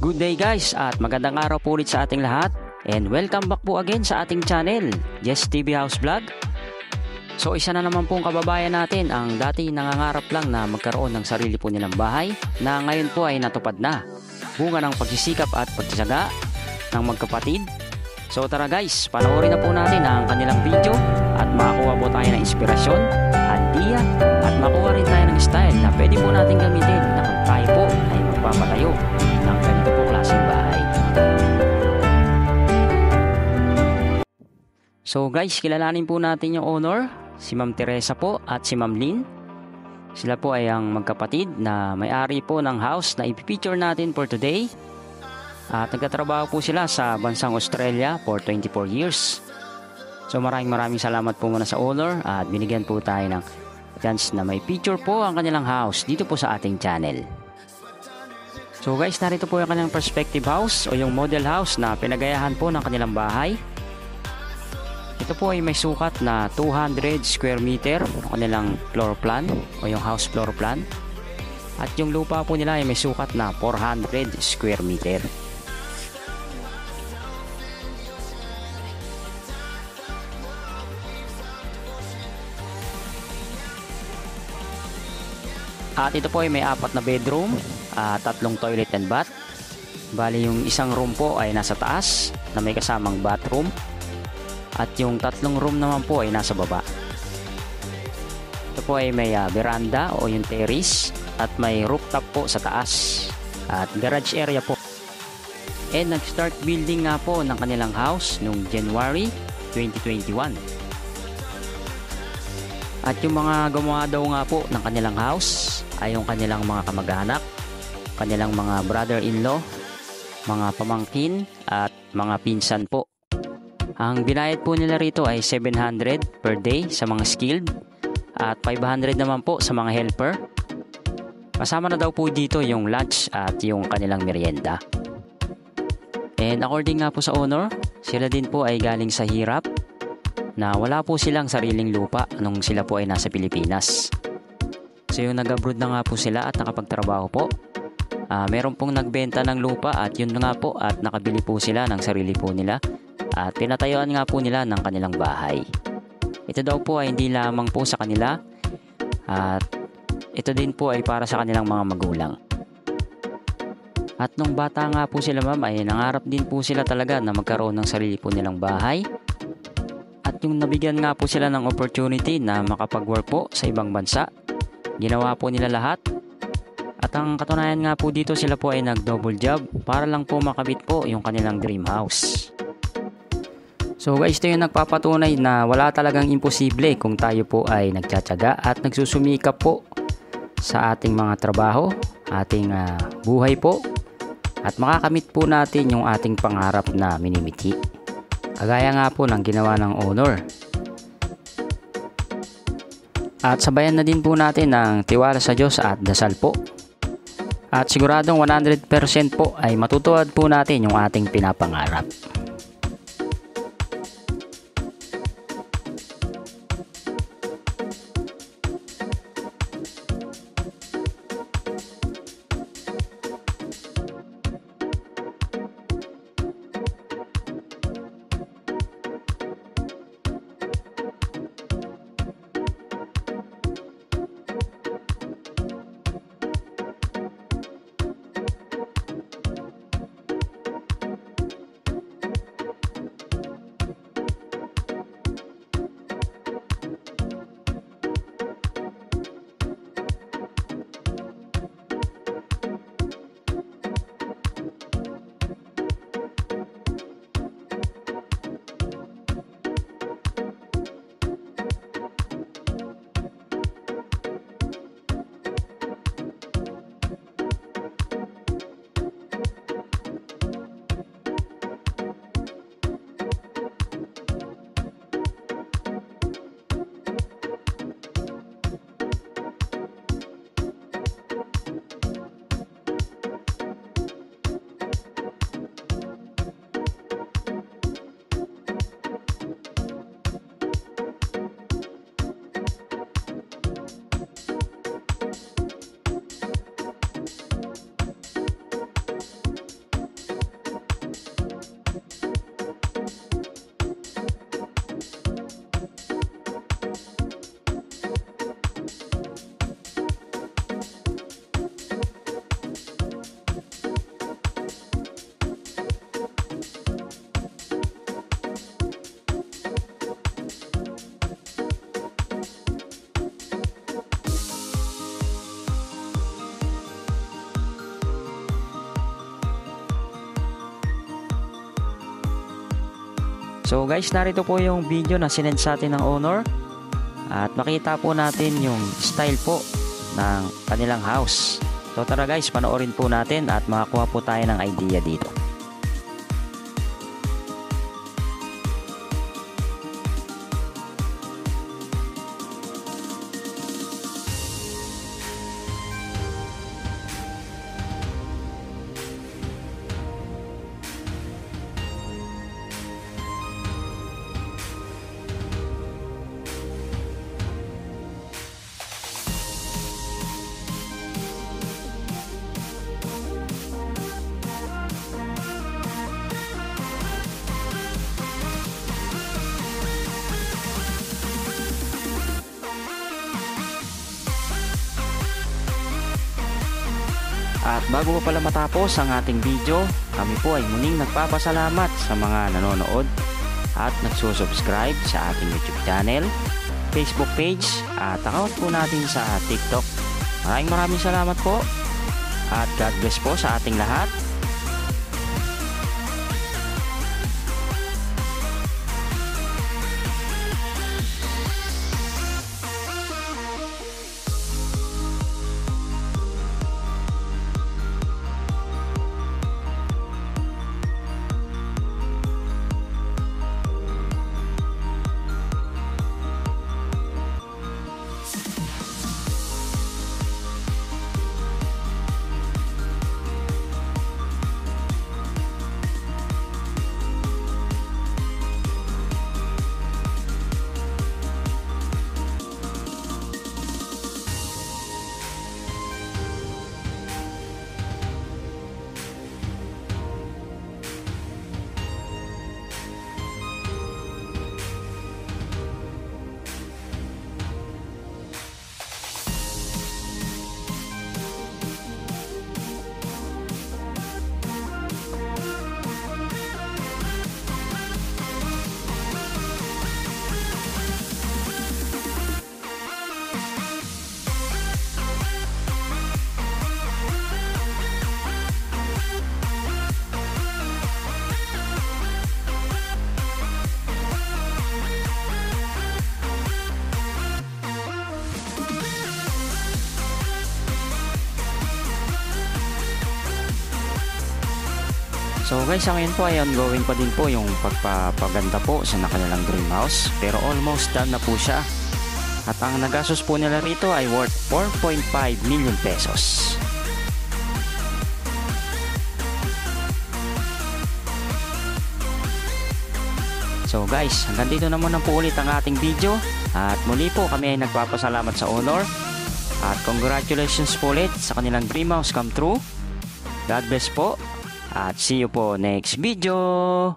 Good day guys at magandang araw po ulit sa ating lahat and welcome back po again sa ating channel, Jess TV House Vlog. So isa na naman pong kababayan natin ang dati nangangarap lang na magkaroon ng sarili po nilang bahay na ngayon po ay natupad na. Bunga ng pagsisikap at pagtitiyaga ng magkapatid. So tara guys, panoorin na po natin ang kanilang video at makakuha po tayo ng inspirasyon, idea at makuha rin tayo ng style na pwede po natin gamitin na kung tayo po ay magpapatayo ng ganito po klaseng bahay. So guys, kilalanin po natin yung owner, si Ma'am Teresa po at si Ma'am Lynn. Sila po ay ang magkapatid na may-ari po ng house na ipipicture natin for today. At nagtatrabaho po sila sa bansang Australia for 24 years. So maraming salamat po muna sa owner at binigyan po tayo ng chance na may picture po ang kanilang house dito po sa ating channel. So guys, narito po yung kanilang perspective house o yung model house na pinagayahan po ng kanilang bahay. Ito po ay may sukat na 200 square meter ang kanilang floor plan o yung house floor plan. At yung lupa po nila ay may sukat na 400 square meter. At ito po ay may 4 na bedroom, 3 toilet and bath. Bali yung isang room po ay nasa taas na may kasamang bathroom. At yung 3 room naman po ay nasa baba. Ito po ay may veranda o yung terrace at may rooftop po sa taas. At garage area po. And nag-start building nga po ng kanilang house noong January 2021. At yung mga gumawa daw nga po ng kanilang house ay yung kanilang mga kamag-anak, kanilang mga brother-in-law, mga pamangkin at mga pinsan po. Ang binayad po nila rito ay 700 per day sa mga skilled at 500 naman po sa mga helper. Kasama na daw po dito yung lunch at yung kanilang merienda. And according nga po sa owner, sila din po ay galing sa hirap na wala po silang sariling lupa nung sila po ay nasa Pilipinas. So yung nag-abroad na nga po sila at nakapagtrabaho po. Meron pong nagbenta ng lupa at yun nga po at nakabili po sila ng sarili po nila. At pinatayuan nga po nila ng kanilang bahay. Ito daw po ay hindi lamang po sa kanila. At ito din po ay para sa kanilang mga magulang. At nung bata nga po sila ma'am ay nangarap din po sila talaga na magkaroon ng sarili po nilang bahay. At yung nabigyan nga po sila ng opportunity na makapag-work po sa ibang bansa. Ginawa po nila lahat. At ang katunayan nga po dito sila po ay nag-double job para lang po makabit po yung kanilang dream house. So guys, ito yung nagpapatunay na wala talagang imposible kung tayo po ay nagtsatsaga at nagsusumikap po sa ating mga trabaho, ating buhay po at makakamit po natin yung ating pangarap na minimiti. Kagaya nga po ng ginawa ng owner. At sabayan na din po natin ng tiwala sa Diyos at dasal po. At siguradong 100% po ay matutuwad po natin yung ating pinapangarap. So guys, narito po yung video na sinend sa atin ng owner. At makita po natin yung style po ng kanilang house. So tara guys, panoorin po natin at makakuha po tayo ng idea dito. At bago pa pala matapos ang ating video, kami po ay muling nagpapasalamat sa mga nanonood at nagsusubscribe sa ating YouTube channel, Facebook page at account po natin sa TikTok. Maraming salamat po at God bless po sa ating lahat. So guys, ngayon po ay ongoing pa din po yung pagpapaganda po sa kanilang dream house, pero almost done na po siya. At ang nagastos po nila rito ay worth 4.5 million pesos. So guys, hanggang dito na muna po ulit ang ating video. At muli po kami ay nagpapasalamat sa owner. At congratulations po ulit sa kanilang dream house come true. God bless po. At see you po next video.